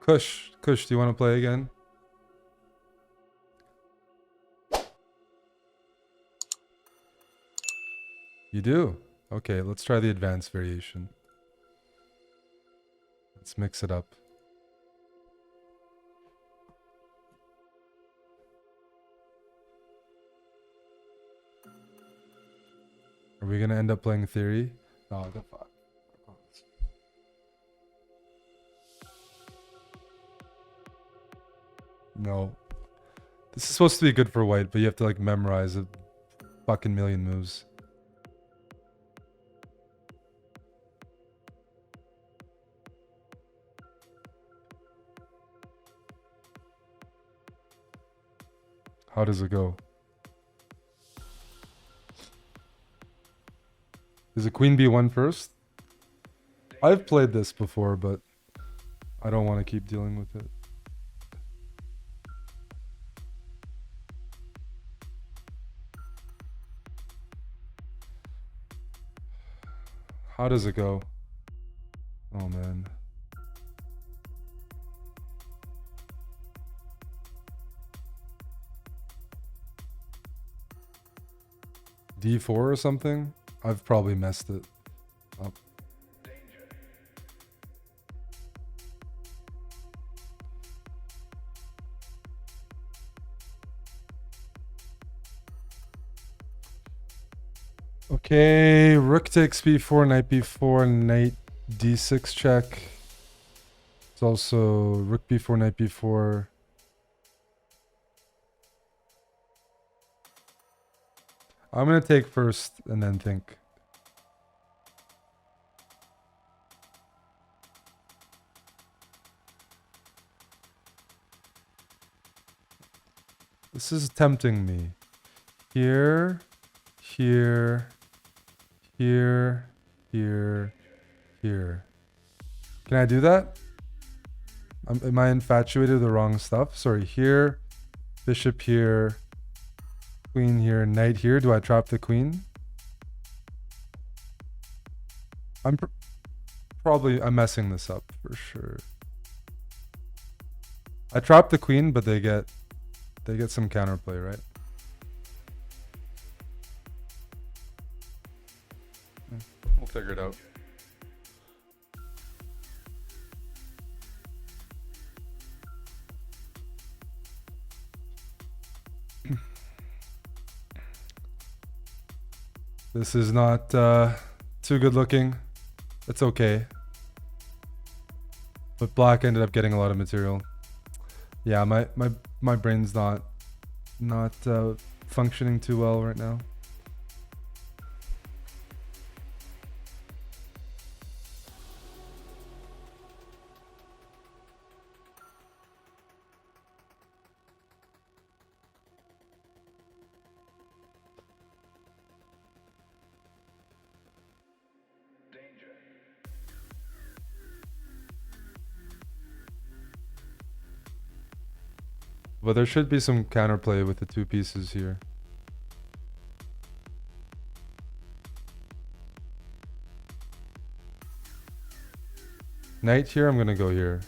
Kush, do you want to play again? You do? Okay, let's try the advanced variation. Let's mix it up. Are we gonna end up playing theory? No, the fuck. No. This is supposed to be good for white, but you have to like memorize a fucking million moves. How does it go? Is it queen b1 first? I've played this before, but I don't want to keep dealing with it. How does it go? Oh man. D4 or something? I've probably messed it up. Okay, rook takes b4, knight b4, knight d6 check. It's also rook b4, knight b4. I'm gonna take first and then think. This is tempting me. Here, here, here, here, here. Can I do that? Am I infatuated with the wrong stuff? Sorry, here, bishop here, queen here, knight here. Do I trap the queen? I'm messing this up for sure. I trap the queen, but they get some counterplay, right? We'll figure it out. This is not too good looking. It's okay. But black ended up getting a lot of material. Yeah, my brain's not functioning too well right now. But there should be some counterplay with the two pieces here. Knight here, I'm gonna go here.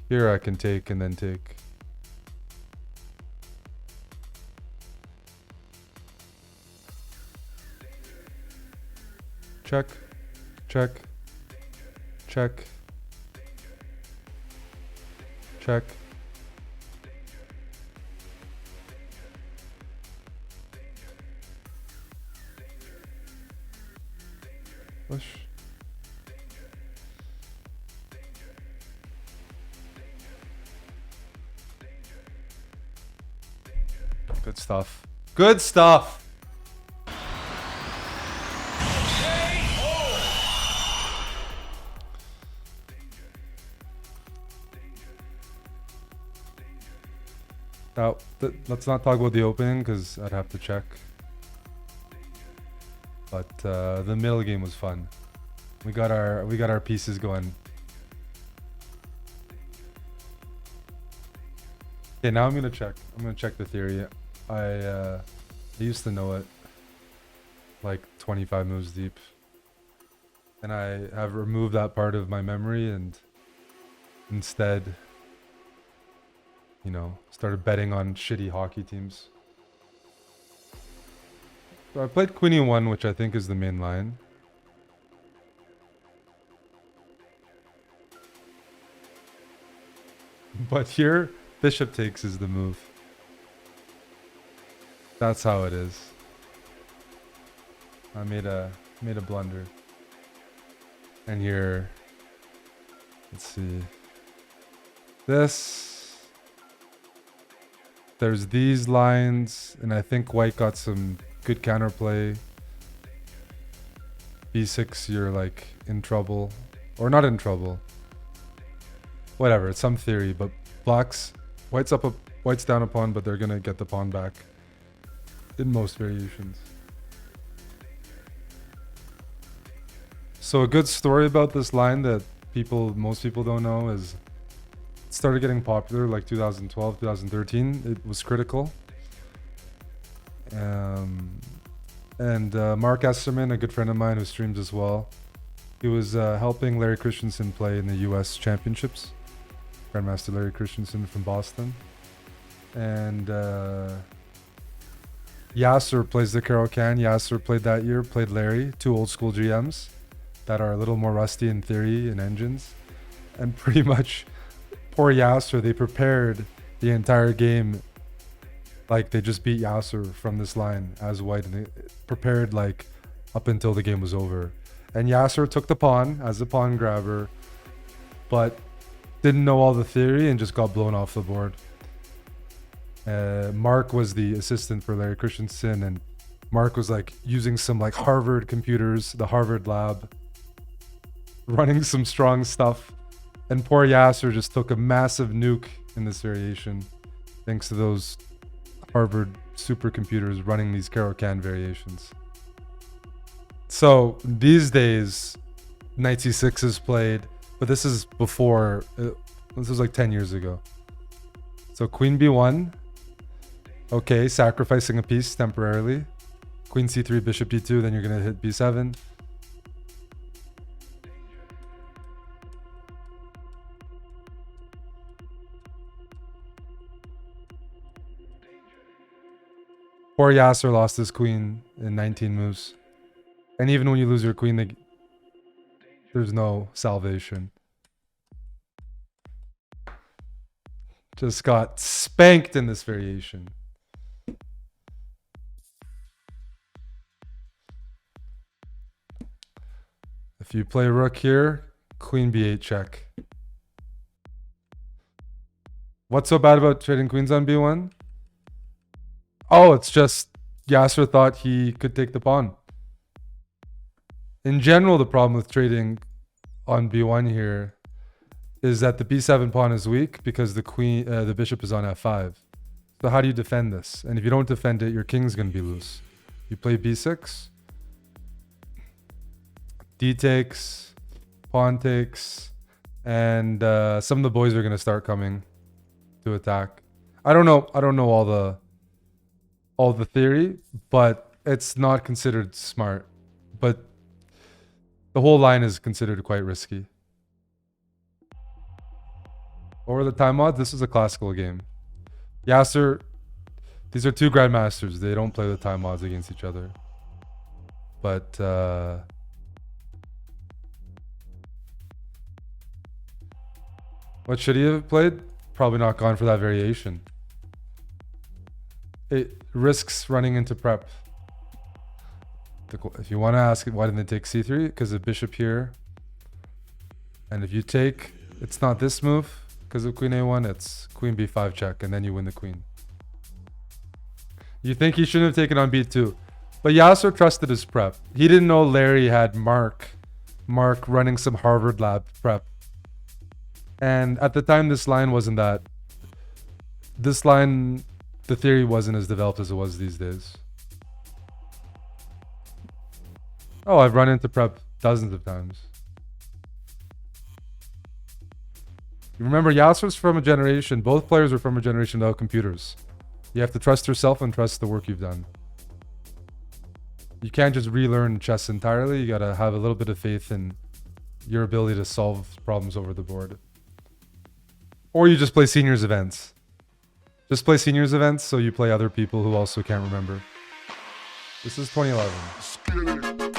Here I can take and then take. Check, check, check. Check. Push. Good stuff. Good stuff. Now, let's not talk about the opening because I'd have to check. But the middle game was fun. We got our pieces going. Okay, now I'm gonna check. I'm gonna check the theory. I used to know it, like 25 moves deep. And I have removed that part of my memory and instead, you know, started betting on shitty hockey teams. So I played Queen E1, which I think is the main line. But here, bishop takes is the move. That's how it is. I made a blunder. And here, let's see. There's these lines, and I think white got some good counterplay. B6, you're like in trouble. Or not in trouble. Whatever, it's some theory, but white's down a pawn, but they're gonna get the pawn back in most variations. So a good story about this line that most people don't know is it started getting popular like 2012, 2013. It was critical. And Mark Esserman, a good friend of mine who streams as well, he was helping Larry Christensen play in the US Championships. Grandmaster Larry Christensen from Boston. And Yasser plays the Caro-Kann. Yasser played that year, played Larry, two old school GMs that are a little more rusty in theory and engines. And pretty much, poor Yasser, they prepared the entire game like they just beat Yasser from this line as white, and they prepared like up until the game was over. And Yasser took the pawn as a pawn grabber, but didn't know all the theory and just got blown off the board. Mark was the assistant for Larry Christensen, and Mark was like using some like Harvard computers, the Harvard lab, running some strong stuff. And poor Yasser just took a massive nuke in this variation thanks to those Harvard supercomputers running these Caro-Kann variations. So these days, knight c6 is played, but this is before, this was like 10 years ago. So queen b1, okay, sacrificing a piece temporarily. Queen c3, bishop d2, then you're gonna hit b7. Poor Yasser lost his queen in 19 moves. And even when you lose your queen, there's no salvation. Just got spanked in this variation. If you play rook here, queen b8 check. What's so bad about trading queens on b1? Oh, it's just Yasser thought he could take the pawn. In general, the problem with trading on b1 here is that the b7 pawn is weak because the bishop is on f5. So how do you defend this? And if you don't defend it, your king's going to be loose. You play b6, d takes, pawn takes, and some of the boys are going to start coming to attack. I don't know all the theory, but it's not considered smart. But the whole line is considered quite risky. Over the time mod, this is a classical game. Yasser, these are two grandmasters. They don't play the time mods against each other. But what should he have played? Probably not gone for that variation. It risks running into prep. If you want to ask why didn't they take c3? Because of bishop here. And if you take, it's not this move. Because of queen a1, it's queen b5 check, and then you win the queen. You think he shouldn't have taken on b2. But Yasser trusted his prep. He didn't know Larry had Mark running some Harvard lab prep. And at the time, this line wasn't that. This line, the theory wasn't as developed as it was these days. Oh, I've run into prep dozens of times. You remember, Yasser's from a generation, both players are from a generation without computers. You have to trust yourself and trust the work you've done. You can't just relearn chess entirely. You gotta have a little bit of faith in your ability to solve problems over the board. Or you just play seniors events. Just play seniors events so you play other people who also can't remember. This is 2011.